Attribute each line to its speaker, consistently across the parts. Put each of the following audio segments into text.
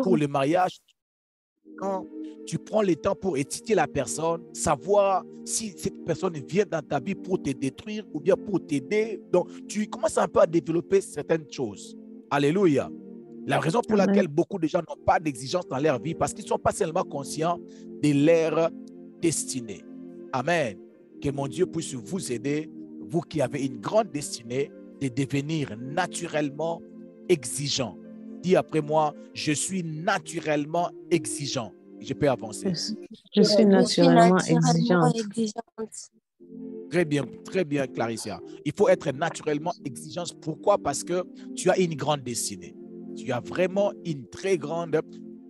Speaker 1: pour le mariage, quand tu prends le temps pour étudier la personne, savoir si cette personne vient dans ta vie pour te détruire ou bien pour t'aider. Donc, tu commences un peu à développer certaines choses. Alléluia. La raison pour laquelle beaucoup de gens n'ont pas d'exigence dans leur vie, parce qu'ils ne sont pas seulement conscients de leur destinée. Amen. Que mon Dieu puisse vous aider, vous qui avez une grande destinée, de devenir naturellement exigeant. Dis après moi, je suis naturellement exigeant. Je peux avancer.
Speaker 2: Je suis naturellement exigeante.
Speaker 1: Très bien, Clarissa. Il faut être naturellement exigeant. Pourquoi? Parce que tu as une grande destinée. Tu as vraiment une très grande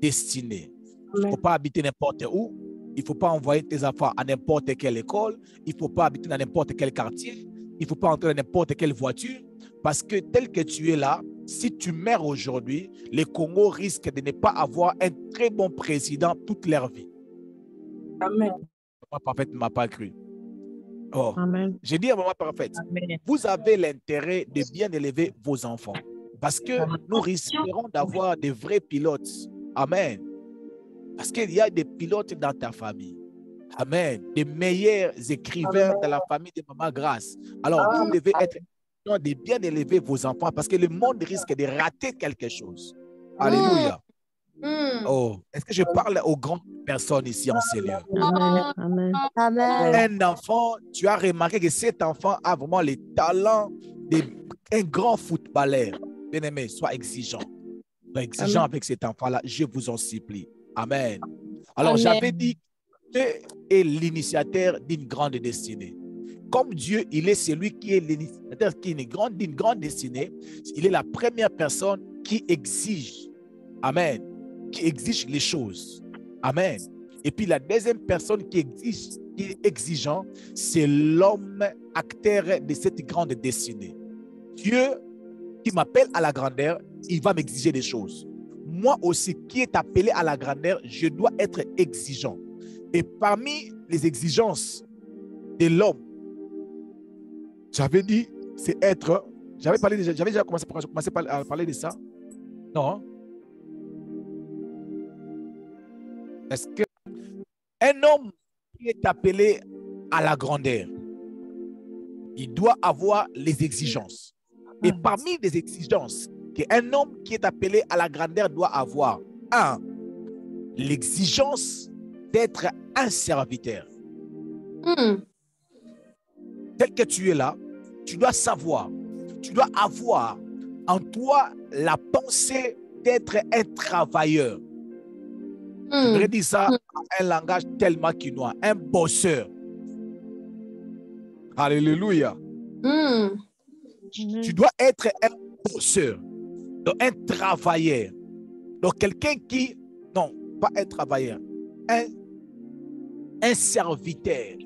Speaker 1: destinée. Il ne faut pas habiter n'importe où. Il ne faut pas envoyer tes enfants à n'importe quelle école. Il ne faut pas habiter dans n'importe quel quartier. Il ne faut pas entrer dans n'importe quelle voiture. Parce que tel que tu es là, si tu meurs aujourd'hui, le Congo risque de ne pas avoir un très bon président toute leur vie.
Speaker 3: Amen.
Speaker 1: Maman parfaite ne m'a pas cru. Oh.
Speaker 2: Amen.
Speaker 1: J'ai dit à maman parfaite, vous avez l'intérêt de bien élever vos enfants. Parce que nous risquerons d'avoir des vrais pilotes. Amen. Parce qu'il y a des pilotes dans ta famille. Amen. Des meilleurs écrivains dans la famille de Maman Grâce. Alors, vous devez être de bien élever vos enfants parce que le monde risque de rater quelque chose. Alléluia. Oh, est-ce que je parle aux grandes personnes ici en ce lieu?
Speaker 2: Amen. Amen.
Speaker 1: Un enfant, tu as remarqué que cet enfant a vraiment le talent d'un grand footballeur. Bien-aimé, sois exigeant. Sois exigeant avec cet enfant-là, je vous en supplie. Amen. Alors, j'avais dit que Dieu est l'initiateur d'une grande destinée. Comme Dieu, il est celui qui est l'initiateur d'une grande destinée, il est la première personne qui exige. Amen. Qui exige les choses. Amen. Et puis la deuxième personne qui est exigeant, c'est l'homme acteur de cette grande destinée. Dieu qui m'appelle à la grandeur, il va m'exiger des choses. Moi aussi, qui est appelé à la grandeur, je dois être exigeant. Et parmi les exigences de l'homme, j'avais dit, c'est être... J'avais déjà commencé à parler de ça. Non. Est-ce qu'un homme qui est appelé à la grandeur, il doit avoir les exigences. Et parmi les exigences qu'un homme qui est appelé à la grandeur doit avoir, l'exigence d'être un serviteur. Tel que tu es là, tu dois savoir, tu dois avoir en toi la pensée d'être un travailleur. Je voudrais dire ça en un langage tellement quinois, un bosseur. Alléluia. Tu dois être un bosseur, donc un travailleur. Donc quelqu'un qui, non, pas un travailleur, un serviteur.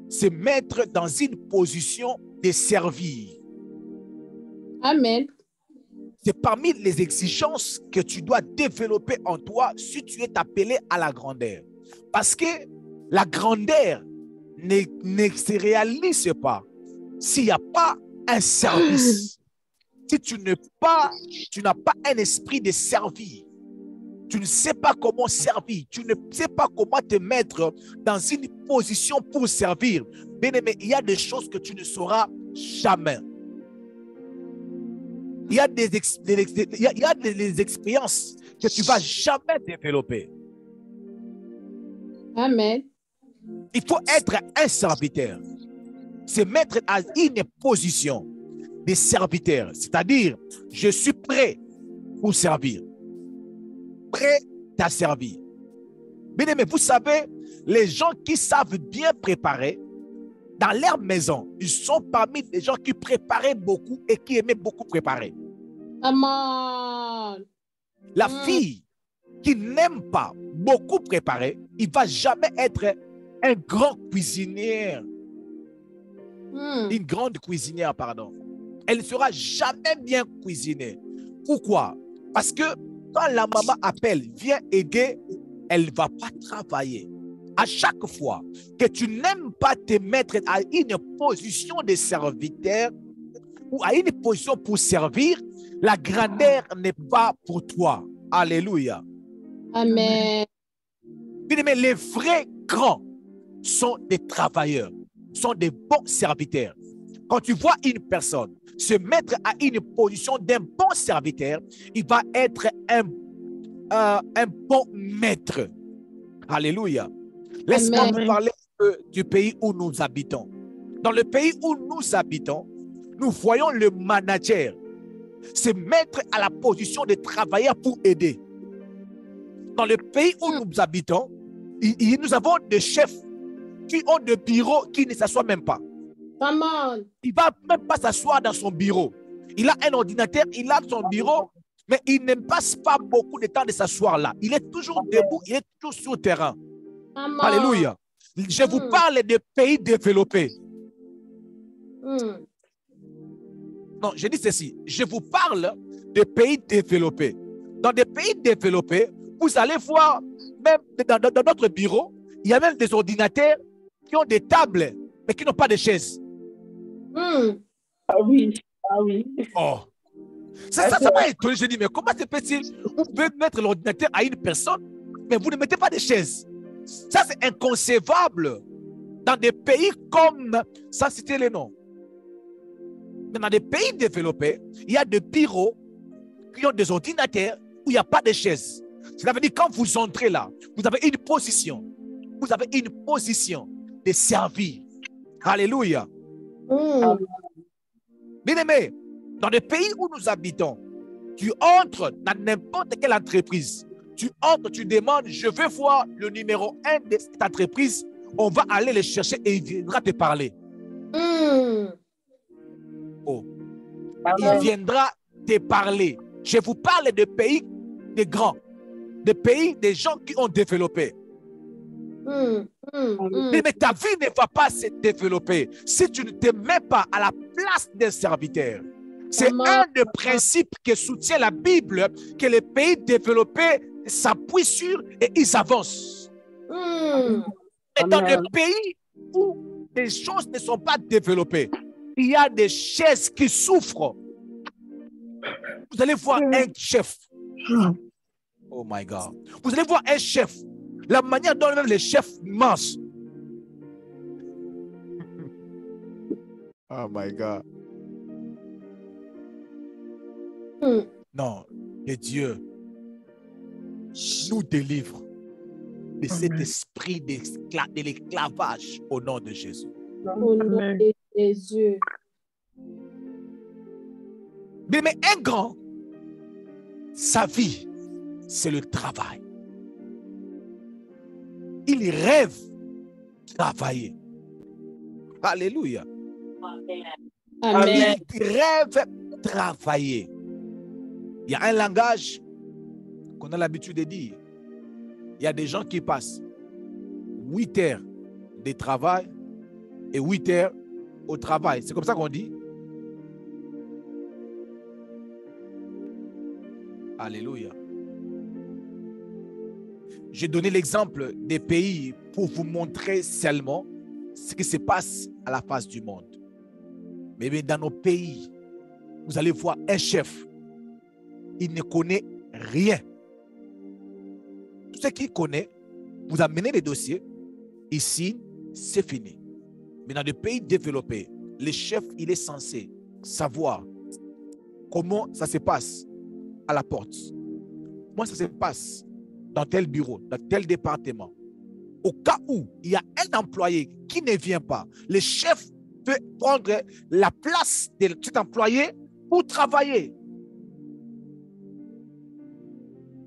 Speaker 1: Se mettre dans une position de servir.
Speaker 3: Amen.
Speaker 1: C'est parmi les exigences que tu dois développer en toi si tu es appelé à la grandeur. Parce que la grandeur ne se réalise pas s'il n'y a pas un service. Si tu n'as pas un esprit de servir, tu ne sais pas comment servir, tu ne sais pas comment te mettre dans une position pour servir. Bien-aimé, il y a des choses que tu ne sauras jamais. Il y a des expériences que tu ne vas jamais développer.
Speaker 3: Amen.
Speaker 1: Il faut être un serviteur. Se mettre à une position de serviteur. C'est-à-dire, je suis prêt pour servir. Prêt à servir. Bien-aimé, vous savez, les gens qui savent bien préparer, dans leur maison, ils sont parmi les gens qui préparaient beaucoup et qui aimaient beaucoup préparer.
Speaker 3: Amen.
Speaker 1: La fille qui n'aime pas beaucoup préparer, il ne va jamais être un grand cuisinier. Une grande cuisinière, pardon. Elle ne sera jamais bien cuisinée. Pourquoi? Parce que quand la maman appelle, viens aider, elle ne va pas travailler. À chaque fois que tu n'aimes pas te mettre à une position de serviteur ou à une position pour servir, la grandeur n'est pas pour toi. Alléluia.
Speaker 3: Amen.
Speaker 1: Bien-aimés, les vrais grands sont des travailleurs, sont des bons serviteurs. Quand tu vois une personne se mettre à une position d'un bon serviteur, il va être un bon maître. Alléluia. Laisse-moi vous parler du pays où nous habitons. Dans le pays où nous habitons, nous voyons le manager se mettre à la position de travailleur pour aider. Dans le pays où nous habitons, nous avons des chefs qui ont des bureaux qui ne s'assoient même pas.
Speaker 3: Come on.
Speaker 1: Il ne va même pas s'asseoir dans son bureau. Il a un ordinateur, il a son bureau, mais il ne passe pas beaucoup de temps de s'asseoir là. Il est toujours debout, il est toujours sur le terrain. Alléluia. Je vous parle de pays développés. Non, je dis ceci. Je vous parle de pays développés. Dans des pays développés, vous allez voir, même dans notre bureau, il y a même des ordinateurs qui ont des tables, mais qui n'ont pas de chaises.
Speaker 3: Ah oui, ah oui.
Speaker 1: Oh. Ça m'a étonné. Je dis, mais comment c'est possible? Vous pouvez mettre l'ordinateur à une personne, mais vous ne mettez pas de chaises. Ça, c'est inconcevable dans des pays comme, sans citer les noms. Mais dans des pays développés, il y a des bureaux qui ont des ordinateurs où il n'y a pas de chaises. Cela veut dire que quand vous entrez là, vous avez une position. Vous avez une position de servir. Alléluia. Bien-aimé, dans les pays où nous habitons, tu entres dans n'importe quelle entreprise. Tu entres, tu demandes, je veux voir le numéro 1 de cette entreprise. On va aller le chercher et il viendra te parler. Oh. Il viendra te parler. Je vous parle de pays des grands, de pays des gens qui ont développé. Mais ta vie ne va pas se développer si tu ne te mets pas à la place d'un serviteur. C'est un des principes que soutient la Bible, que les pays développés s'appuient sur et ils avancent. Et dans des pays où les choses ne sont pas développées, il y a des chaises qui souffrent. Vous allez voir un chef. Oh my God. Vous allez voir un chef. La manière dont même les chefs mangent. Oh my God. Non, que Dieu nous délivre de cet esprit de l'esclavage au nom de Jésus.
Speaker 3: Au nom de Jésus.
Speaker 1: Mais un grand, sa vie, c'est le travail. Il rêve travailler. Alléluia.
Speaker 3: Amen.
Speaker 1: Il rêve travailler. Il y a un langage qu'on a l'habitude de dire. Il y a des gens qui passent 8 heures de travail et 8 heures au travail. C'est comme ça qu'on dit. Alléluia. J'ai donné l'exemple des pays pour vous montrer seulement ce qui se passe à la face du monde. Mais dans nos pays, vous allez voir un chef. Il ne connaît rien. Tout ce qu'il connaît, vous amenez les dossiers, il signe, c'est fini. Mais dans des pays développés, le chef, il est censé savoir comment ça se passe à la porte. Comment ça se passe dans tel bureau, dans tel département. Au cas où il y a un employé qui ne vient pas, le chef peut prendre la place de cet employé pour travailler.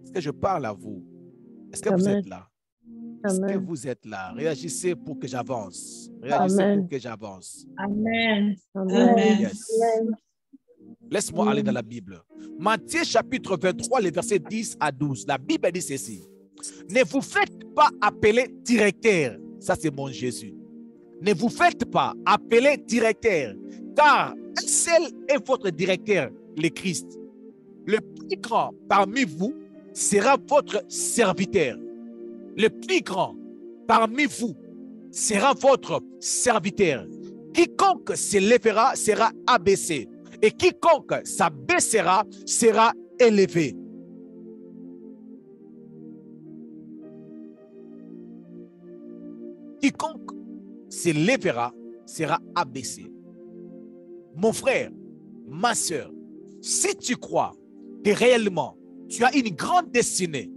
Speaker 1: Est-ce que je parle à vous? Est-ce que vous êtes là? Est-ce que vous êtes là? Réagissez pour que j'avance. Réagissez pour que j'avance.
Speaker 3: Amen.
Speaker 2: Amen.
Speaker 1: Yes. Laisse-moi aller dans la Bible. Matthieu chapitre 23, les versets 10 à 12. La Bible dit ceci. Ne vous faites pas appeler directeur. Ça, c'est mon Jésus. Ne vous faites pas appeler directeur, car un seul est votre directeur, le Christ. Le plus grand parmi vous sera votre serviteur. Le plus grand parmi vous sera votre serviteur. Quiconque se lèvera sera abaissé, et quiconque s'abaissera sera élevé. quiconque s'élèvera sera abaissé. Mon frère, ma soeur, si tu crois que réellement tu as une grande destinée,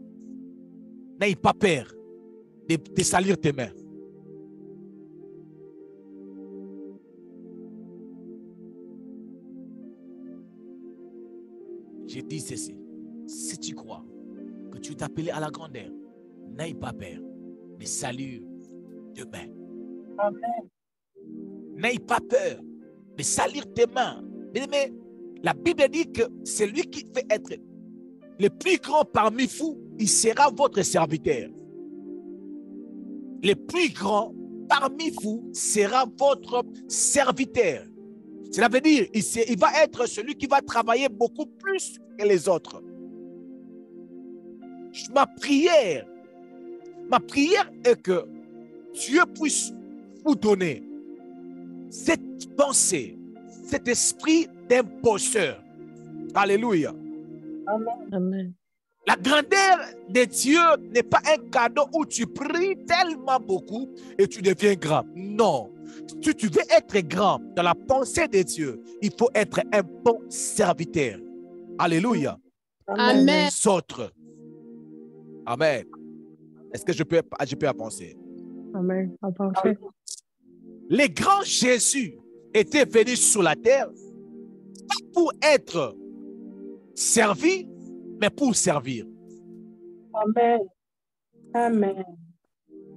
Speaker 1: n'aie pas peur de salir tes mains. Je dis ceci, si tu crois que tu es appelé à la grandeur, n'aie pas peur de salir tes mains.
Speaker 3: Amen.
Speaker 1: N'aie pas peur de salir tes mains. Mais la Bible dit que celui qui fait être le plus grand parmi vous, il sera votre serviteur. Le plus grand parmi vous sera votre serviteur. Cela veut dire il va être celui qui va travailler beaucoup plus que les autres. Ma prière est que Dieu puisse vous donner cette pensée, cet esprit d'imposteur. Alléluia.
Speaker 3: Amen.
Speaker 2: Amen.
Speaker 1: La grandeur de Dieu n'est pas un cadeau où tu pries tellement beaucoup et tu deviens grand. Non. Si tu veux être grand dans la pensée de Dieu, il faut être un bon serviteur. Alléluia.
Speaker 3: Amen.
Speaker 1: Les autres. Amen. Est-ce que je peux avancer?
Speaker 2: Amen. Avancez.
Speaker 1: Les grands Jésus étaient venus sur la terre pas pour être servis, mais pour servir.
Speaker 3: Amen. Amen.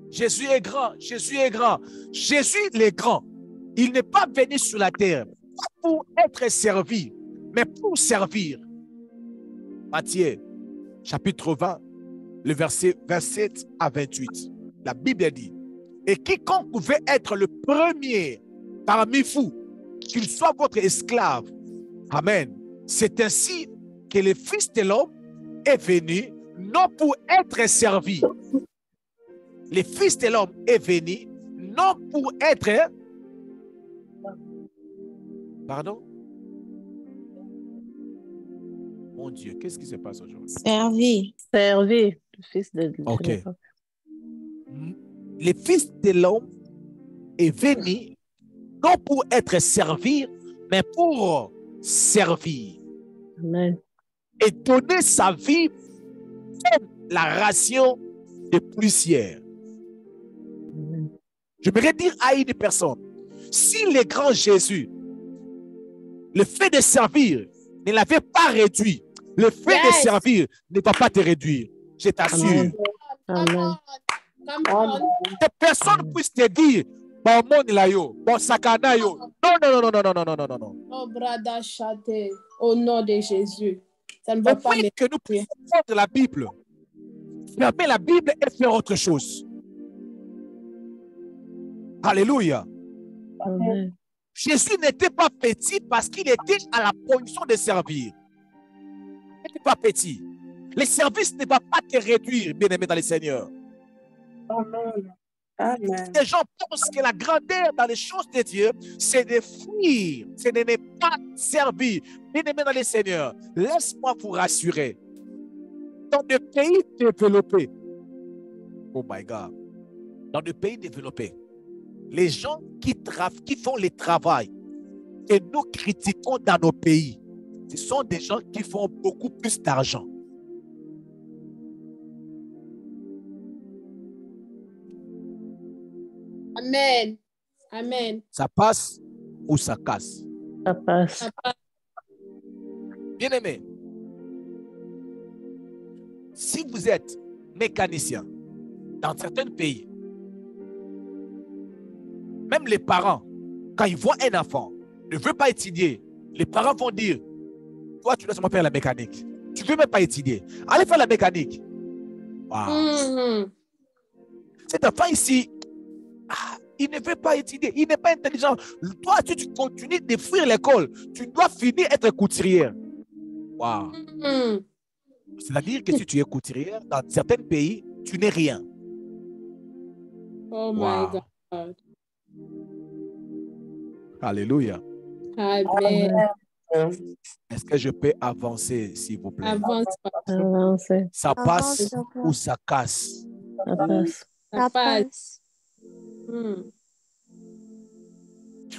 Speaker 1: Jésus est grand, Jésus est grand. Jésus est grand. Il n'est pas venu sur la terre pas pour être servi, mais pour servir. Matthieu, chapitre 20, le verset 27 à 28. La Bible dit, et quiconque veut être le premier parmi vous, qu'il soit votre esclave. Amen. C'est ainsi que le Fils de l'homme est venu, non pour être servi. Le Fils de l'homme est venu, non pour être... Pardon? Mon Dieu, qu'est-ce qui se passe aujourd'hui?
Speaker 4: Servi.
Speaker 2: Servez le Fils de Dieu.
Speaker 1: Ok. Le Fils de l'homme est venu, non pour être servi, mais pour servir.
Speaker 2: Amen.
Speaker 1: Et donner sa vie comme la ration de plusieurs.
Speaker 2: Amen.
Speaker 1: J'aimerais dire à une personne, si le grand Jésus, le fait de servir ne l'avait pas réduit, le fait de servir ne va pas te réduire. Je t'assure.
Speaker 2: Amen.
Speaker 3: Amen. Come on.
Speaker 1: Que personne puisse te dire, bon monde là yo, bon sakana yo. Non, non, non, non, non, non, non, non, non, non.
Speaker 3: Oh, brada chate, au nom de Jésus. Ça ne va pas
Speaker 1: Depuis que nous puissions prendre la Bible, fermer la Bible et faire autre chose. Alléluia.
Speaker 2: Amen.
Speaker 1: Jésus n'était pas petit parce qu'il était à la position de servir. Il n'était pas petit. Le service ne va pas te réduire, bien-aimé dans le Seigneur.
Speaker 3: Amen. Amen.
Speaker 1: Les gens pensent que la grandeur dans les choses de Dieu, c'est de fuir, c'est de ne pas servir. Bien-aimé dans le Seigneur, laisse-moi vous rassurer. Dans des pays développés, oh my God, dans des pays développés, les gens qui font le travail que nous critiquons dans nos pays, ce sont des gens qui font beaucoup plus d'argent.
Speaker 3: Amen. Amen.
Speaker 1: Ça passe ou ça casse.
Speaker 2: Ça passe.
Speaker 1: Bien-aimé, si vous êtes mécanicien dans certains pays, même les parents, quand ils voient un enfant, ne veut pas étudier, les parents vont dire, toi, tu dois seulement faire la mécanique. Tu ne veux même pas étudier. Allez faire la mécanique. Wow. Cet enfant ici, il ne veut pas étudier. Il n'est pas intelligent. Toi, si tu continues de fuir l'école, tu dois finir être couturière. Wow. C'est-à-dire que si tu es couturière, dans certains pays, tu n'es rien.
Speaker 3: Oh
Speaker 1: Wow.
Speaker 3: my God.
Speaker 1: Alléluia.
Speaker 3: Amen.
Speaker 1: Est-ce que je peux avancer, s'il vous plaît?
Speaker 3: Avance.
Speaker 2: Avancez.
Speaker 1: Ça passe
Speaker 4: Avance.
Speaker 1: ou ça casse?
Speaker 2: Ça passe.
Speaker 3: Ça passe. Hmm.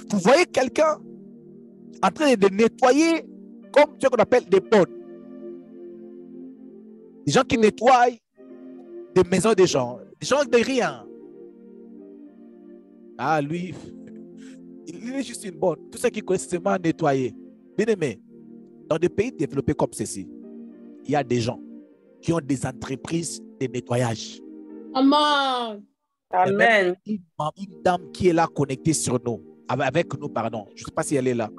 Speaker 1: Vous voyez quelqu'un en train de nettoyer comme ce qu'on appelle des potes. Des gens qui nettoient des maisons des gens de rien. Ah, lui, il est juste une bonne. Tout ce qui connaît, c'est seulement nettoyer. Bien aimé, dans des pays développés comme ceci, il y a des gens qui ont des entreprises de nettoyage.
Speaker 3: Amen.
Speaker 1: Il y a même
Speaker 2: Amen.
Speaker 1: une dame qui est là connectée sur nous, avec nous, pardon. Je ne sais pas si elle est là.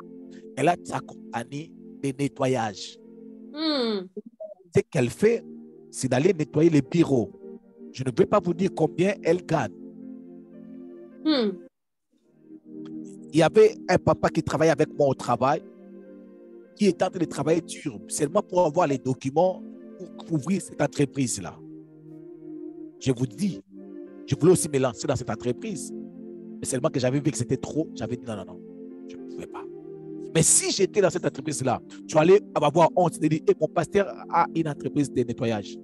Speaker 1: Elle a sa compagnie de nettoyage.
Speaker 3: Hmm.
Speaker 1: Ce qu'elle fait, c'est d'aller nettoyer les bureaux. Je ne vais pas vous dire combien elle gagne.
Speaker 3: Hmm.
Speaker 1: Il y avait un papa qui travaillait avec moi au travail, qui était en train de travailler dur, seulement pour avoir les documents pour ouvrir cette entreprise-là. Je vous dis, je voulais aussi me lancer dans cette entreprise. Mais seulement que j'avais vu que c'était trop, j'avais dit non, non, non, je ne pouvais pas. Mais si j'étais dans cette entreprise-là, tu allais avoir honte de dire, et mon pasteur a une entreprise de nettoyage.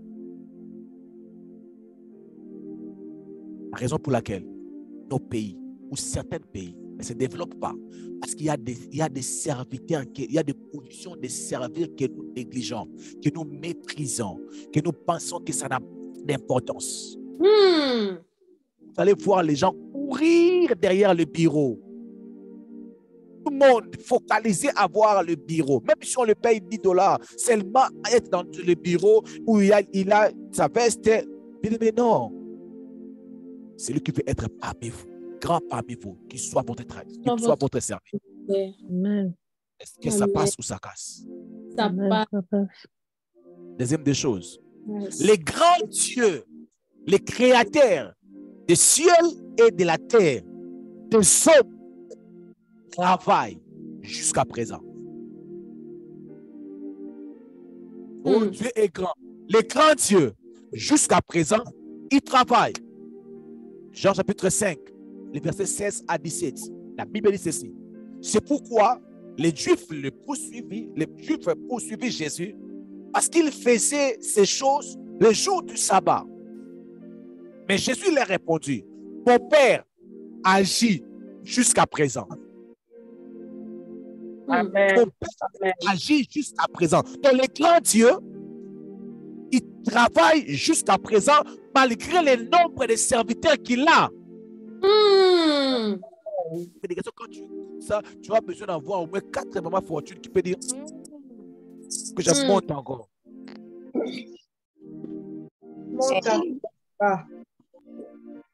Speaker 1: La raison pour laquelle nos pays, ou certains pays, ne se développent pas, parce qu'il y a des serviteurs, il y a des positions de servir que nous négligeons, que nous méprisons, que nous pensons que ça n'a d'importance.
Speaker 3: Hmm.
Speaker 1: Vous allez voir les gens courir derrière le bureau. Tout le monde focalisé à voir le bureau. Même si on le paye $10, seulement être dans le bureau où il a sa veste. Mais non. C'est lui qui veut être parmi vous, grand parmi vous, qui soit votre serviteur.
Speaker 2: Amen.
Speaker 1: Est-ce que ça passe ou ça casse?
Speaker 3: Ça
Speaker 2: Amen.
Speaker 3: passe.
Speaker 2: Ça passe.
Speaker 1: Deuxième des choses.
Speaker 3: Yes.
Speaker 1: Les grands dieux, les créateurs du ciel et de la terre, des hommes, travaillent jusqu'à présent. Oh, Dieu est grand. Les grands dieux, jusqu'à présent, ils travaillent. Jean chapitre 5, les versets 16 à 17. La Bible dit ceci. C'est pourquoi les Juifs poursuivaient Jésus parce qu'il faisait ces choses le jour du sabbat. Mais Jésus leur répondit, mon Père agit jusqu'à présent.
Speaker 2: Amen.
Speaker 1: Mon Père agit jusqu'à présent. Donc les grands dieux, ils travaillent jusqu'à présent malgré le nombre de serviteurs qu'il a.
Speaker 3: Hmm.
Speaker 1: Quand tu écoutes ça, tu as besoin d'avoir au moins 4 mamans fortune qui peut dire que je monte encore.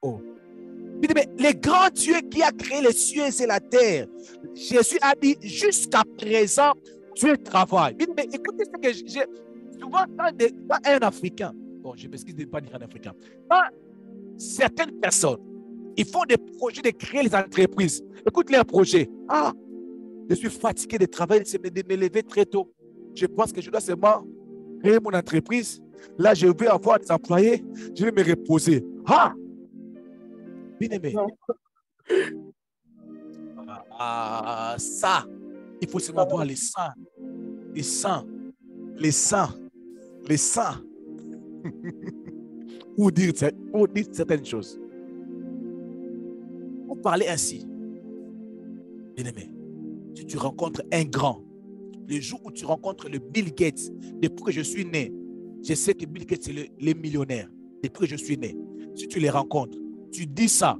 Speaker 1: Oh. Mais les grands dieux qui a créé les cieux et la terre, Jésus a dit jusqu'à présent, Dieu travaille. Mais écoutez ce que j'ai souvent dans un Africain, bon, je m'excuse de ne pas dire un Africain, dans certaines personnes, ils font des projets de créer les entreprises. Écoute leurs projets. Ah, je suis fatigué de travailler, de me lever très tôt. Je pense que je dois seulement créer mon entreprise. Là, je vais avoir des employés. Je vais me reposer. Ah! Bien aimé. Ça, il faut seulement voir les sangs. Les sangs. Les sangs. Les sangs. Ou dire certaines choses. Vous parlez ainsi. Bien aimé. Si tu rencontres un grand, le jour où tu rencontres le Bill Gates, depuis que je suis né, je sais que Bill Gates est le millionnaire, depuis que je suis né. Si tu les rencontres, tu dis ça,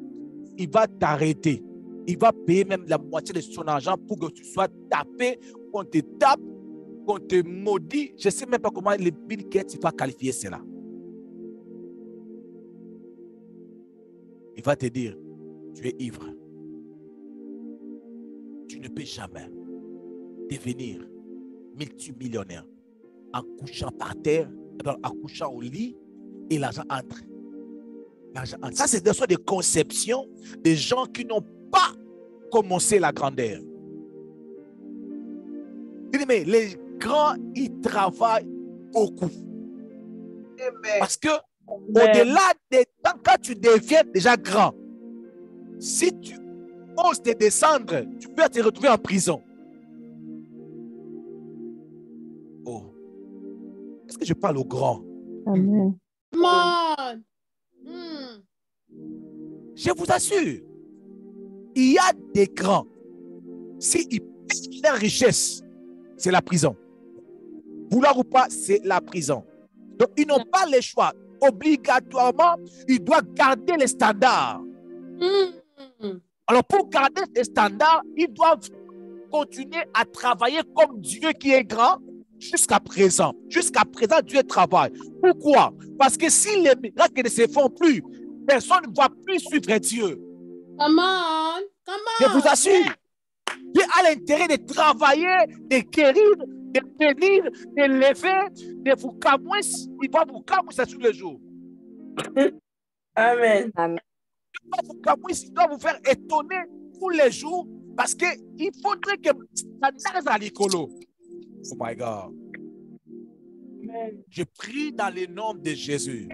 Speaker 1: il va t'arrêter. Il va payer même la moitié de son argent pour que tu sois tapé, qu'on te tape, qu'on te maudit. Je ne sais même pas comment le Bill Gates va qualifier cela. Il va te dire, tu es ivre. Tu ne peux jamais devenir multimillionnaire en couchant par terre, en couchant au lit et l'argent entre. Ça, c'est des conceptions des gens qui n'ont pas commencé la grandeur. Mais les grands, ils travaillent beaucoup. Parce que au-delà des temps, quand tu deviens déjà grand, si tu oses te descendre, tu peux te retrouver en prison. Oh. Est-ce que je parle au grand?
Speaker 2: Amen.
Speaker 3: Amen.
Speaker 1: Je vous assure, il y a des grands. S'ils perdent leur richesse, c'est la prison. Vouloir ou pas, c'est la prison. Donc, ils n'ont pas le choix. Obligatoirement, ils doivent garder les standards. Alors, pour garder les standards, ils doivent continuer à travailler comme Dieu qui est grand jusqu'à présent. Jusqu'à présent, Dieu travaille. Pourquoi? Parce que si les miracles ne se font plus, personne ne va plus suivre Dieu.
Speaker 3: Come on. Come on.
Speaker 1: Je vous assure. Dieu a l'intérêt de travailler, de guérir, de bénir, de lever, de vous camouer. Il va vous camouer ça tous les jours.
Speaker 4: Amen.
Speaker 1: Il va vous camouer, il doit vous faire étonner tous les jours parce qu'il faudrait que ça n'arrive à l'écolo. Oh my God.
Speaker 4: Amen.
Speaker 1: Je prie dans le nom de Jésus.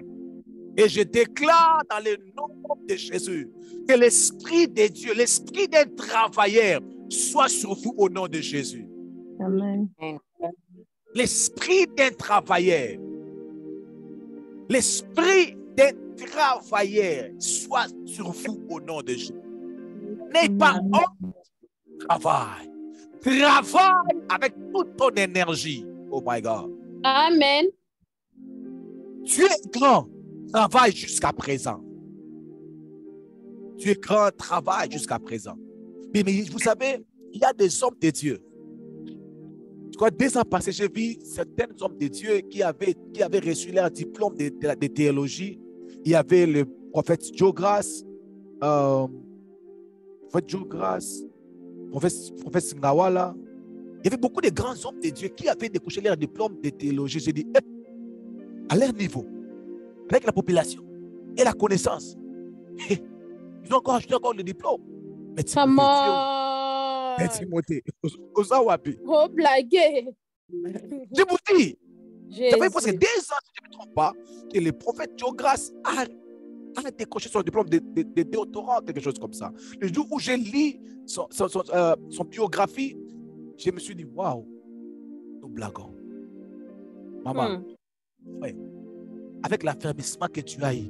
Speaker 1: Et je déclare dans le nom de Jésus que l'Esprit de Dieu, l'Esprit d'un travailleur soit sur vous au nom de Jésus.
Speaker 2: Amen.
Speaker 1: L'Esprit d'un travailleur. L'Esprit d'un travailleur soit sur vous au nom de Jésus. N'ayez pas honte. Travaille. Travaille avec toute ton énergie. Oh my God.
Speaker 3: Amen.
Speaker 1: Tu es grand. Travaille jusqu'à présent. Tu es grand, travaille jusqu'à présent. Mais vous savez, il y a des hommes de Dieu. Je crois 2 ans passés, j'ai vu certains hommes de Dieu qui avaient reçu leur diplôme de théologie. Il y avait le prophète Joe Grace, prophète Singawala. Il y avait beaucoup de grands hommes de Dieu qui avaient décroché leur diplôme de théologie. J'ai dit, à leur niveau, avec la population et la connaissance, ils ont encore acheté le diplôme. Mais
Speaker 3: Come
Speaker 1: Mais
Speaker 3: on.
Speaker 1: Timothée, Ozawapi.
Speaker 3: Oh, blaguez.
Speaker 1: Je vous dis, ça fait presque 2 ans, si je ne me trompe pas, que le prophète Joe Grace a décroché son diplôme de doctorat, quelque chose comme ça. Le jour où j'ai lu son biographie, je me suis dit, waouh, nous blaguons. Maman, ouais, avec l'affermissement que tu as eu,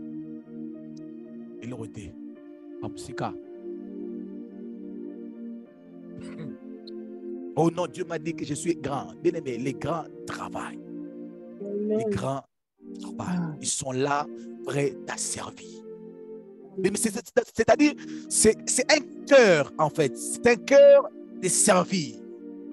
Speaker 1: et le retard, Amsika. Oh non, Dieu m'a dit que je suis grand. Bien aimé, les grands travaillent. Les grands travaillent. Ils sont là, prêts à servir. C'est-à-dire, c'est un cœur, en fait. C'est un cœur de servir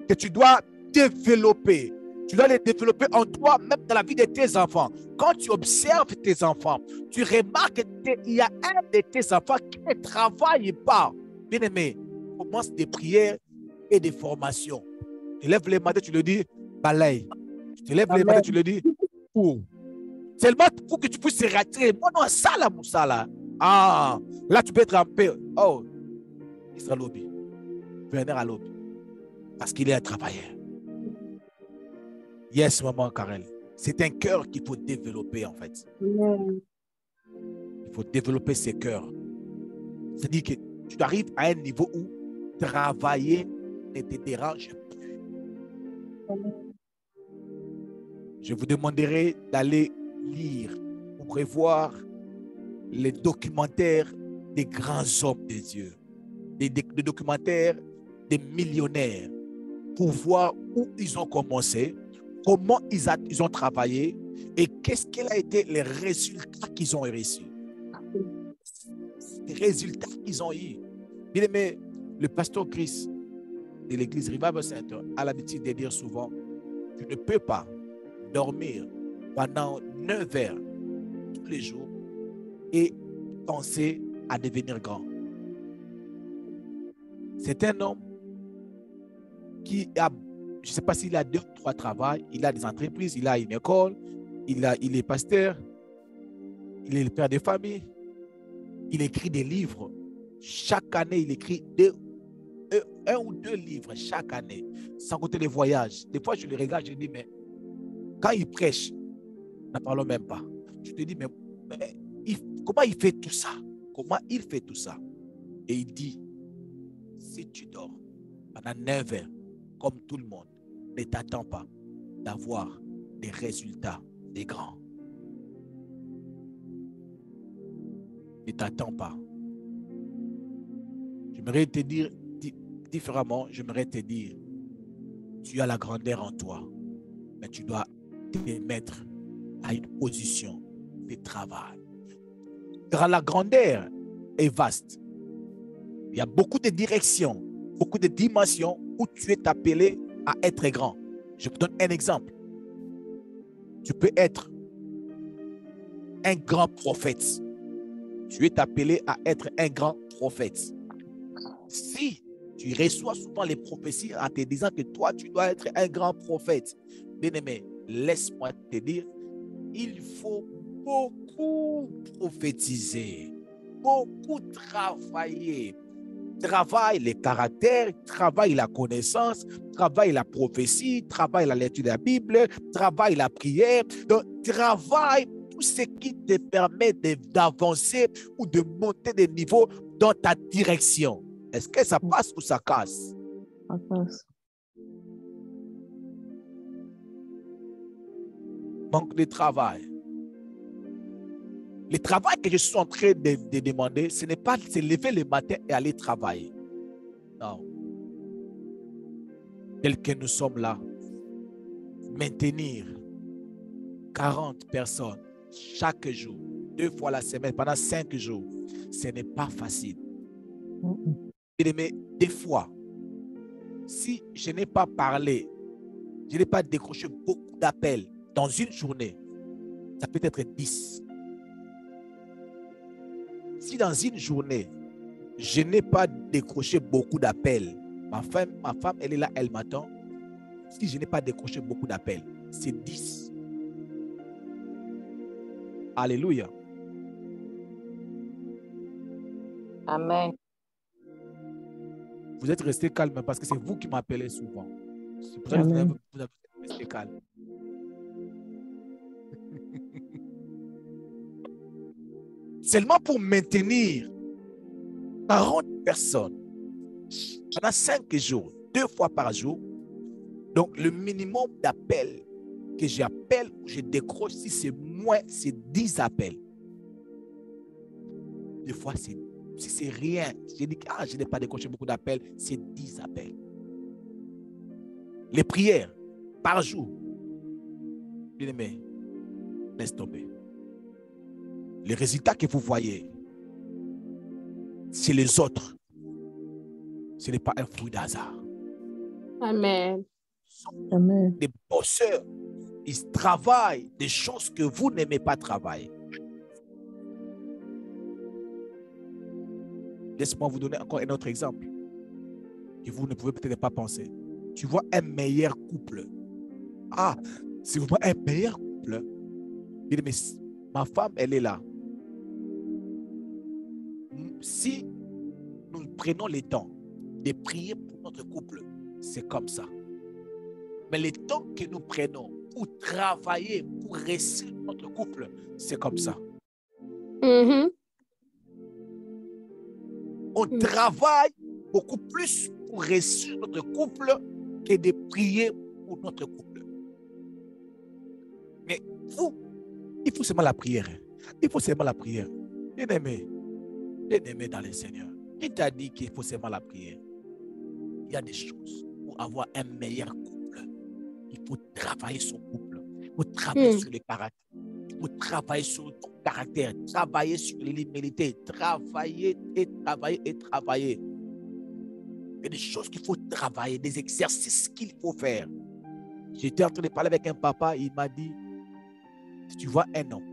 Speaker 1: que tu dois développer. Tu dois les développer en toi, même dans la vie de tes enfants. Quand tu observes tes enfants, tu remarques qu'il y a un de tes enfants qui ne travaille pas. Bien aimé, commence des prières et des formations. Tu lèves les matins, tu le dis, balaye. Tu te lèves les matins, tu le dis, pour. Seulement pour que tu puisses se retirer. Moi, non, ça là, Moussa là. Ah, là, tu peux être en paix. Oh, il sera lobby. Venir à lobby. Parce qu'il est un travailleur. Yes, maman Karel. C'est un cœur qu'il faut développer, en fait. Il faut développer ces cœurs. C'est-à-dire que tu arrives à un niveau où travailler ne te dérange plus. Je vous demanderai d'aller lire ou revoir les documentaires des grands hommes de Dieu, des documentaires des millionnaires, pour voir où ils ont commencé, comment ils ont travaillé et qu'est-ce qu'il a été les résultats qu'ils ont reçus. Les résultats qu'ils ont eu. Bien aimé, le pasteur Chris de l'église Revival Center a l'habitude de dire souvent, tu ne peux pas dormir pendant 9 heures tous les jours et penser à devenir grand. C'est un homme qui a, je ne sais pas s'il a 2 ou 3 travails, il a des entreprises, il a une école, il est pasteur, il est le père de famille, il écrit des livres. Chaque année, il écrit 1 ou 2 livres chaque année, sans compter les voyages. Des fois, je le regarde, je dis, mais quand il prêche, n'en parlons même pas. Je te dis, mais comment il fait tout ça? Comment il fait tout ça? Et il dit, si tu dors pendant 9 heures, comme tout le monde, ne t'attends pas d'avoir des résultats des grands. Ne t'attends pas J'aimerais te dire différemment, j'aimerais te dire, tu as la grandeur en toi, mais tu dois te mettre à une position de travail. Car la grandeur est vaste. Il y a beaucoup de directions, beaucoup de dimensions où tu es appelé à être grand. Je vous donne un exemple. Tu peux être un grand prophète. Tu es appelé à être un grand prophète. Si tu reçois souvent les prophéties en te disant que toi, tu dois être un grand prophète, bien-aimé, laisse-moi te dire, il faut beaucoup prophétiser, beaucoup travailler. Travaille les caractères, travaille la connaissance, travaille la prophétie, travaille la lecture de la Bible, travaille la prière. Donc, travaille tout ce qui te permet d'avancer ou de monter de niveau dans ta direction. Est-ce que ça passe ou ça casse?
Speaker 2: Ça passe.
Speaker 1: Manque de travail. Le travail que je suis en train de demander, ce n'est pas se lever le matin et aller travailler. Non. Tel que nous sommes là, maintenir 40 personnes chaque jour, 2 fois la semaine, pendant 5 jours, ce n'est pas facile. Mais des fois, si je n'ai pas parlé, je n'ai pas décroché beaucoup d'appels dans une journée, ça peut être 10. Si dans une journée, je n'ai pas décroché beaucoup d'appels, ma femme, elle est là, elle m'attend. Si je n'ai pas décroché beaucoup d'appels, c'est 10. Alléluia.
Speaker 5: Amen.
Speaker 1: Vous êtes resté calme parce que c'est vous qui m'appelez souvent. C'est pour ça que vous avez resté calme. Seulement pour maintenir 40 personnes pendant 5 jours, 2 fois par jour. Donc, le minimum d'appels que j'appelle ou je décroche, si c'est moins, c'est 10 appels. Des fois, si c'est rien, je dis que je n'ai pas décroché beaucoup d'appels, c'est 10 appels. Les prières par jour, bien aimé, laisse tomber. Les résultats que vous voyez, c'est les autres. Ce n'est pas un fruit d'hasard.
Speaker 3: Amen.
Speaker 2: Amen.
Speaker 1: Des bosseurs, ils travaillent des choses que vous n'aimez pas travailler. Laisse-moi vous donner encore un autre exemple que vous ne pouvez peut-être pas penser. Tu vois un meilleur couple. C'est vraiment un meilleur couple. Mais ma femme, elle est là. Si nous prenons le temps de prier pour notre couple, c'est comme ça. Mais le temps que nous prenons pour travailler, pour réussir notre couple, c'est comme ça.
Speaker 3: Mhm.
Speaker 1: On travaille beaucoup plus pour réussir notre couple que de prier pour notre couple. Mais il faut seulement la prière. Il faut seulement la prière. Bien-aimé dans le Seigneur, qui t'a dit qu'il faut seulement la prière? Il y a des choses pour avoir un meilleur couple. Il faut travailler son couple. Il faut travailler sur les caractères. Il faut travailler sur ton caractère. Travailler sur l'humilité. Travailler et travailler et travailler. Il y a des choses qu'il faut travailler, des exercices qu'il faut faire. J'étais en train de parler avec un papa, il m'a dit, si tu vois un homme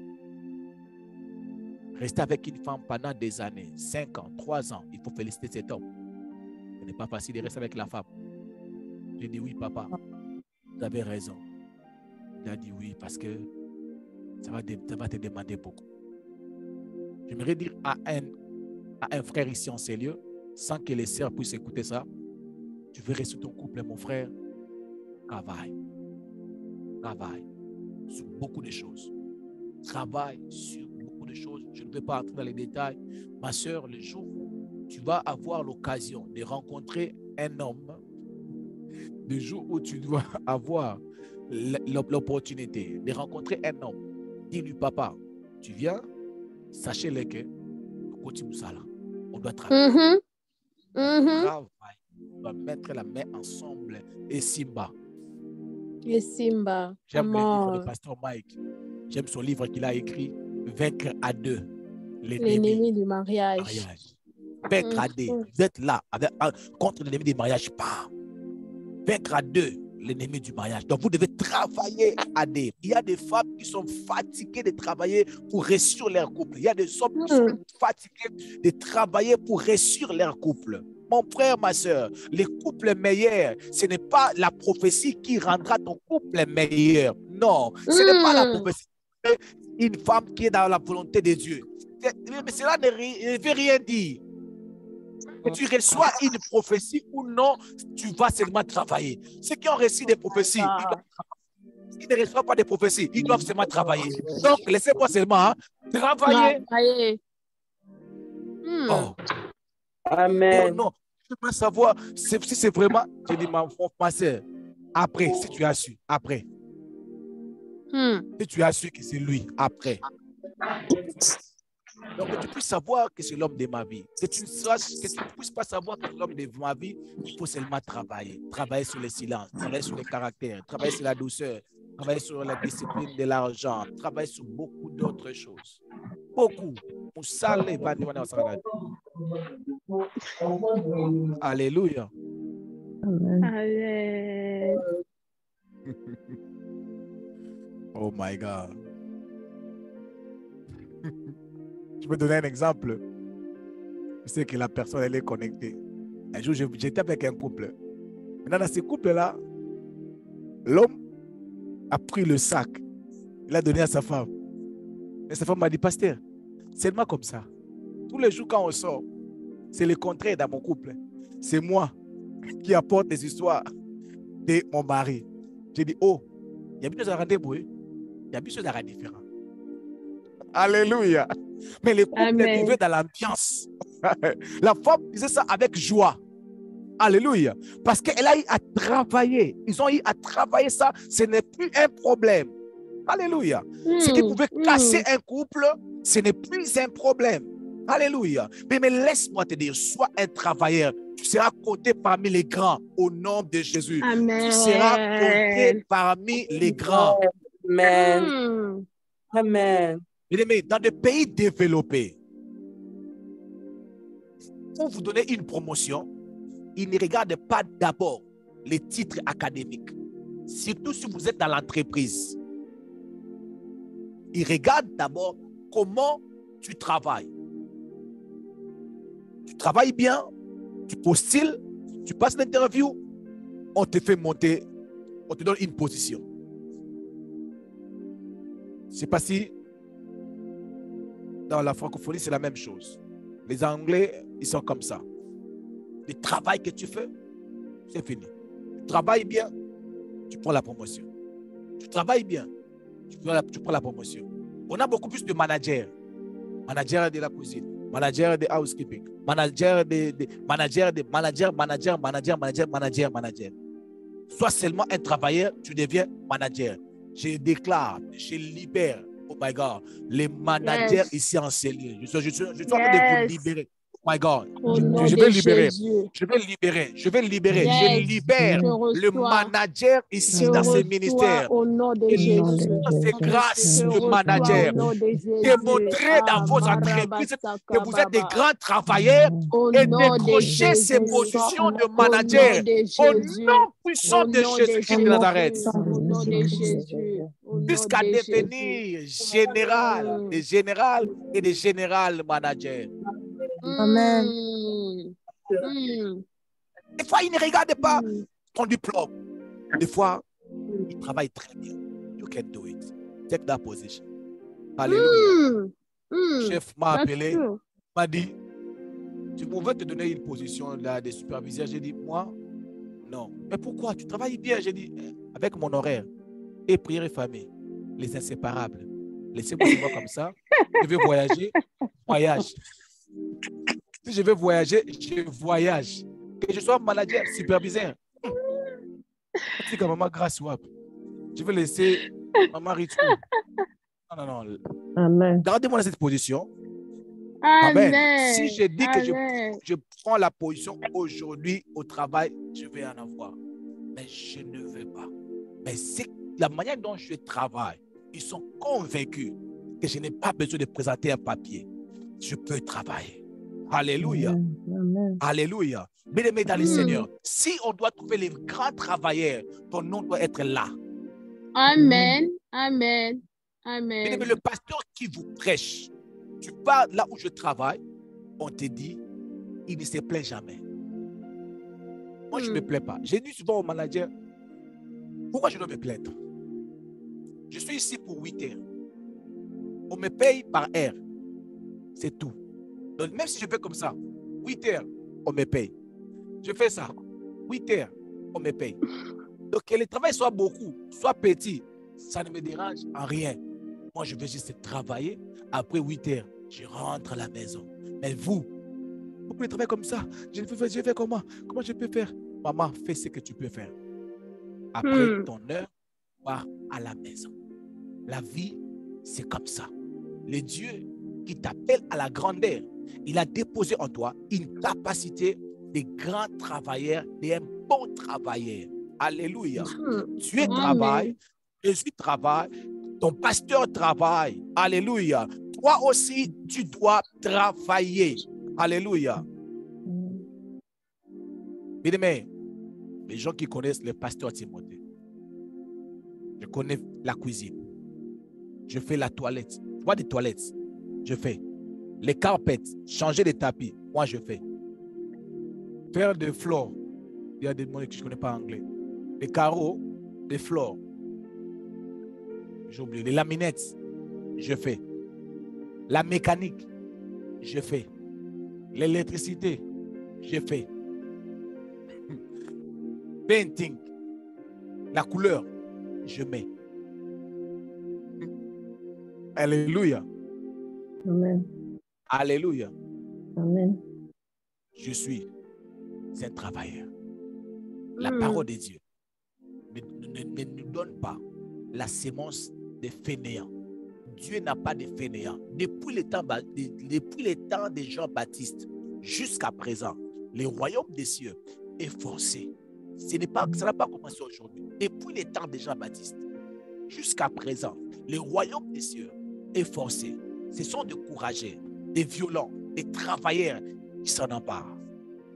Speaker 1: rester avec une femme pendant des années, 5 ans, 3 ans, il faut féliciter cet homme. Ce n'est pas facile de rester avec la femme. J'ai dit oui, papa, vous avez raison. Il a dit oui, parce que ça va te demander beaucoup. J'aimerais dire à un frère ici en ces lieux, sans que les sœurs puissent écouter ça, tu veux rester ton couple, mon frère, travaille sur beaucoup de choses. Travaille sur beaucoup de choses. Je ne vais pas entrer dans les détails. Ma sœur, le jour où tu vas avoir l'occasion de rencontrer un homme, le jour où tu dois avoir l'opportunité de rencontrer un homme, dis-lui, papa, tu viens, sachez-le que on doit travailler.
Speaker 3: Mhm.
Speaker 1: Travail. On doit mettre la main ensemble. Et Simba.
Speaker 3: Et Simba.
Speaker 1: J'aime le livre de
Speaker 3: Amen.
Speaker 1: Pasteur Mike. J'aime son livre qu'il a écrit, Vaincre à deux.
Speaker 3: L'ennemi du mariage.
Speaker 1: Vaincre à deux. Vous êtes là contre l'ennemi du mariage. Pas. Vaincre à deux l'ennemi du mariage. Donc, vous devez travailler à deux. Il y a des femmes qui sont fatiguées de travailler pour réussir leur couple. Il y a des hommes qui sont fatigués de travailler pour réussir leur couple. Mon frère, ma soeur, les couples meilleurs, ce n'est pas la prophétie qui rendra ton couple meilleur. Non, ce n'est pas la prophétie. Une femme qui est dans la volonté de Dieu. Mais cela ne veut rien dire. Que tu reçois une prophétie ou non, tu vas seulement travailler. Ceux qui ont reçu des prophéties, ils ne reçoivent pas des prophéties, ils doivent seulement travailler. Donc, laissez-moi seulement travailler. Oh.
Speaker 4: Amen.
Speaker 1: Non, je veux savoir si c'est vraiment, je dis ma soeur, après, si tu as su, après. Si tu as su que c'est lui, après. Donc, que tu puisses savoir que c'est l'homme de ma vie. Que tu ne puisses pas savoir que c'est l'homme de ma vie, il faut seulement travailler. Travailler sur le silence, travailler sur le caractère, travailler sur la douceur, travailler sur la discipline de l'argent, travailler sur beaucoup d'autres choses. Beaucoup. Alléluia.
Speaker 2: Amen.
Speaker 3: Amen.
Speaker 1: Oh my God. Je vais donner un exemple. Je sais que la personne, elle est connectée. Un jour, j'étais avec un couple. Maintenant, dans ce couple-là, l'homme a pris le sac. Il a donné à sa femme. Et sa femme m'a dit, pasteur, c'est seulement comme ça. Tous les jours, quand on sort, c'est le contraire dans mon couple. C'est moi qui apporte des histoires de mon mari. J'ai dit, oh, il y a bien des choses à rendez-vous. Il y a bien des choses à rendre différentes. Alléluia. Mais les couples vivaient dans l'ambiance. La femme disait ça avec joie. Alléluia. Parce qu'elle a eu à travailler. Ils ont eu à travailler ça. Ce n'est plus un problème. Alléluia. Ce qui pouvait casser un couple, ce n'est plus un problème. Alléluia. Mais laisse-moi te dire, sois un travailleur. Tu seras compté parmi les grands au nom de Jésus.
Speaker 3: Amen.
Speaker 1: Tu seras compté parmi les grands.
Speaker 4: Amen. Amen.
Speaker 1: Mais dans des pays développés, pour vous donner une promotion, ils ne regardent pas d'abord les titres académiques. Surtout si vous êtes dans l'entreprise. Ils regardent d'abord comment tu travailles. Tu travailles bien, tu postules, tu passes l'interview, on te fait monter, on te donne une position. Je ne sais pas si dans la francophonie, c'est la même chose. Les Anglais, ils sont comme ça. Le travail que tu fais, c'est fini. Tu travailles bien, tu prends la promotion. Tu travailles bien, tu prends la promotion. On a beaucoup plus de managers. Managers de la cuisine, managers de housekeeping, managers manager. Sois seulement un travailleur, tu deviens manager. Je déclare, je libère. Oh my God, les managers ici en cellule. Je suis en train de vous libérer. Oh my God, je vais libérer. Je vais libérer. Je vais libérer. Je libère le manager ici dans ces ministères.
Speaker 3: Au nom de Jésus.
Speaker 1: C'est grâce le manager. Démontrez dans vos entreprises que vous êtes des grands travailleurs et décrochez ces positions de manager. Au nom puissant de Jésus-Christ de Nazareth. Jusqu'à devenir général, des générales et des général managers.
Speaker 4: Amen.
Speaker 1: Des fois, ils ne regardent pas ton diplôme. Des fois, ils travaillent très bien. You can do it. Take that position. Alléluia. Le chef m'a appelé, m'a dit, tu pouvais te donner une position là de superviseur. J'ai dit, moi, non. Mais pourquoi? Tu travailles bien. J'ai dit, avec mon horaire et prière et famille, les inséparables. Laissez-moi voir comme ça. Je vais voyager. Voyage. Si je veux voyager, je voyage. Que je sois manager, superviseur. Si comme maman grâce wap. Je vais laisser maman Ritou. Non.
Speaker 2: Amen.
Speaker 1: Gardez-moi dans cette position. Amen.
Speaker 3: Amen.
Speaker 1: Si je dis que
Speaker 3: Amen.
Speaker 1: je prends la position aujourd'hui au travail, je vais en avoir. Mais je ne veux pas. Mais c'est la manière dont je travaille. Ils sont convaincus que je n'ai pas besoin de présenter un papier. Je peux travailler. Alléluia.
Speaker 2: Amen.
Speaker 1: Alléluia. Bien-aimés dans le
Speaker 3: Mm.
Speaker 1: Seigneur, si on doit trouver les grands travailleurs, ton nom doit être là.
Speaker 3: Amen. Amen.
Speaker 1: Bien-aimé,
Speaker 3: Amen.
Speaker 1: le pasteur qui vous prêche, tu pars là où je travaille, on te dit, il ne se plaint jamais. Moi, je ne me plains pas. J'ai dit souvent au manager, pourquoi je dois me plaindre? Je suis ici pour 8 heures. On me paye par heure. C'est tout. Donc, même si je fais comme ça, 8 heures, on me paye. Je fais ça, 8 heures, on me paye. Donc, que le travail soit beaucoup, soit petit, ça ne me dérange en rien. Moi, je veux juste travailler. Après 8 heures, je rentre à la maison. Mais vous pouvez travailler comme ça. Je fais comment? Comment je peux faire? Maman, fais ce que tu peux faire. Après ton heure, pars à la maison. La vie, c'est comme ça. Le Dieu qui t'appelle à la grandeur, il a déposé en toi une capacité de grand travailleur, d'un bon travailleur. Alléluia. Tu es travail, je suis travail, ton pasteur travaille. Alléluia. Toi aussi, tu dois travailler. Alléluia. Bien-aimés, les gens qui connaissent le pasteur Timothée, je connais la cuisine. Je fais la toilette. Tu vois des toilettes, je fais. Les carpets, changer les tapis, moi je fais. Faire des floors, il y a des mots que je ne connais pas en anglais. Les carreaux, des floors. J'ai oublié. Les laminettes, je fais. La mécanique, je fais. L'électricité, je fais. Painting, la couleur, je mets. Alléluia.
Speaker 2: Amen.
Speaker 1: Alléluia.
Speaker 2: Amen.
Speaker 1: Je suis un travailleur. La parole de Dieu ne nous donne pas la sémence des fainéants. Dieu n'a pas de fainéants. Depuis le temps de Jean-Baptiste jusqu'à présent, le royaume des cieux est forcé. Ça n'a pas commencé aujourd'hui. Depuis le temps de Jean-Baptiste jusqu'à présent, le royaume des cieux est forcé. Ce sont des courageux, des violents, des travailleurs qui s'en emparent.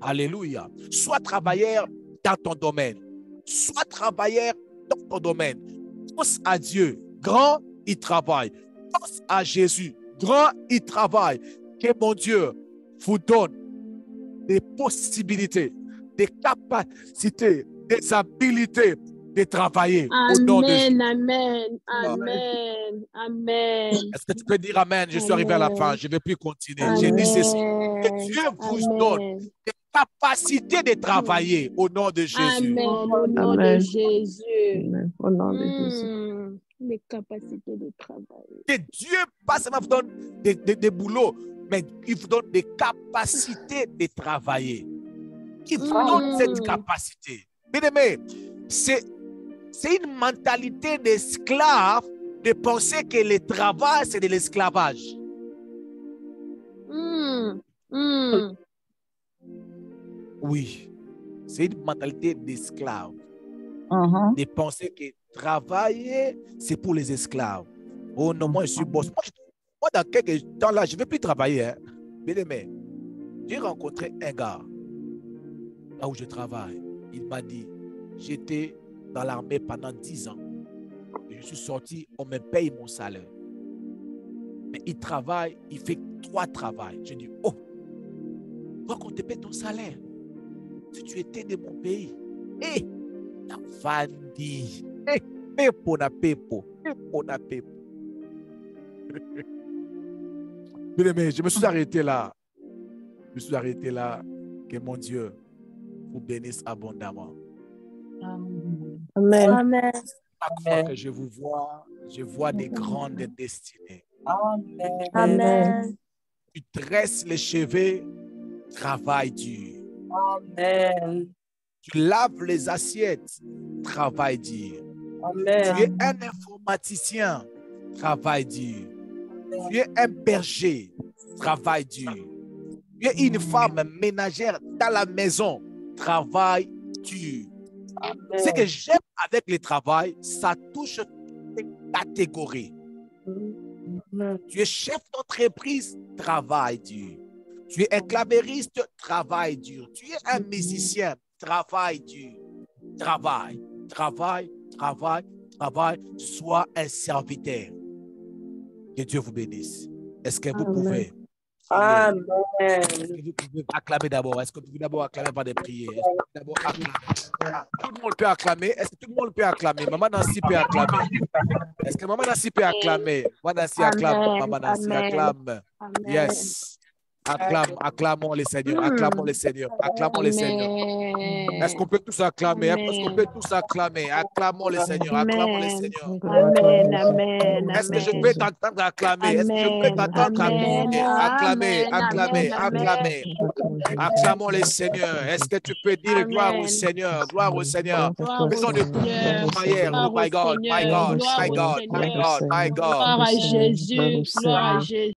Speaker 1: Alléluia. Sois travailleur dans ton domaine. Sois travailleur dans ton domaine. Pense à Dieu. Grand, il travaille. Pense à Jésus. Grand, il travaille. Que mon Dieu vous donne des possibilités, des capacités, des habilités de travailler au nom de Jésus.
Speaker 3: Amen. Amen. Amen.
Speaker 1: Est-ce que tu peux dire Amen? Je suis arrivé à la fin. Je ne vais plus continuer. J'ai
Speaker 3: Amen.
Speaker 1: dit ceci. Que Dieu vous donne des capacités de travailler au nom de Jésus.
Speaker 3: Amen. Au nom de
Speaker 2: Amen.
Speaker 3: Jésus.
Speaker 2: Amen. Au nom de Jésus.
Speaker 3: Les capacités de travail.
Speaker 1: Que Dieu pas seulement vous donne des boulots, mais il vous donne des capacités de travailler. Il vous donne cette capacité. Bien aimé, c'est une mentalité d'esclave de penser que le travail, c'est de l'esclavage. Oui, c'est une mentalité d'esclave. De penser que travailler, c'est pour les esclaves. Oh non, moi je suis boss. Moi dans quelques temps là, je ne vais plus travailler. Hein. Bien aimé, j'ai rencontré un gars là où je travaille. Il m'a dit, j'étais dans l'armée pendant 10 ans. Et je suis sorti, on me paye mon salaire. Mais il travaille, il fait 3 travails. Je dis, oh, toi qu'on te paye ton salaire, si tu étais de mon pays, hé, la fandi, hé, pepo na pepo, pepo na pepo. Mais je me suis arrêté là. Je me suis arrêté là. Que mon Dieu vous bénisse abondamment.
Speaker 2: Amen.
Speaker 3: Amen.
Speaker 1: Chaque fois que je vous vois, je vois des grandes destinées.
Speaker 4: Amen.
Speaker 3: Amen.
Speaker 1: Tu tresses les cheveux, travail dur.
Speaker 4: Amen.
Speaker 1: Tu laves les assiettes, travail dur.
Speaker 4: Amen.
Speaker 1: Tu es un informaticien, travail dur. Tu es un berger, travail dur. Tu es une femme ménagère dans la maison, travail dur. Ce que j'aime avec le travail, ça touche toutes les catégories. Tu es chef d'entreprise, travail dur. Tu es un clavériste, travail dur. Tu es un musicien, travail dur. Travail, travail, travail, travail. Sois un serviteur. Que Dieu vous bénisse. Est-ce que vous pouvez?
Speaker 4: Amen.
Speaker 1: Est-ce que vous pouvez acclamer d'abord? Est-ce que vous pouvez d'abord acclamer par des prières? Est-ce que vous pouvez d'abord acclamer? Tout le monde peut acclamer. Est-ce que tout le monde peut acclamer? Maman Nancy peut acclamer. Est-ce que Maman Nancy peut acclamer? Maman Nancy acclame. Maman Nancy acclame. Yes. Acclamons les Seigneurs. Acclamons les Seigneurs. Acclamons les Seigneurs. Est-ce qu'on peut tous acclamer? Est-ce qu'on peut tous acclamer? Acclamons les Seigneurs. Acclamons les Seigneurs.
Speaker 3: Amen, amen,
Speaker 1: Est-ce que je peux t'entendre acclamer? Est-ce que je peux t'entendre acclamer? Acclamer, acclamer, acclamer. Acclamons les Seigneurs. Est-ce que tu peux dire gloire au Seigneur? Gloire au Seigneur. Faisons de prière. Oh my God, my God, my God, my God, my God.
Speaker 3: Gloire à Jésus, gloire à Jésus.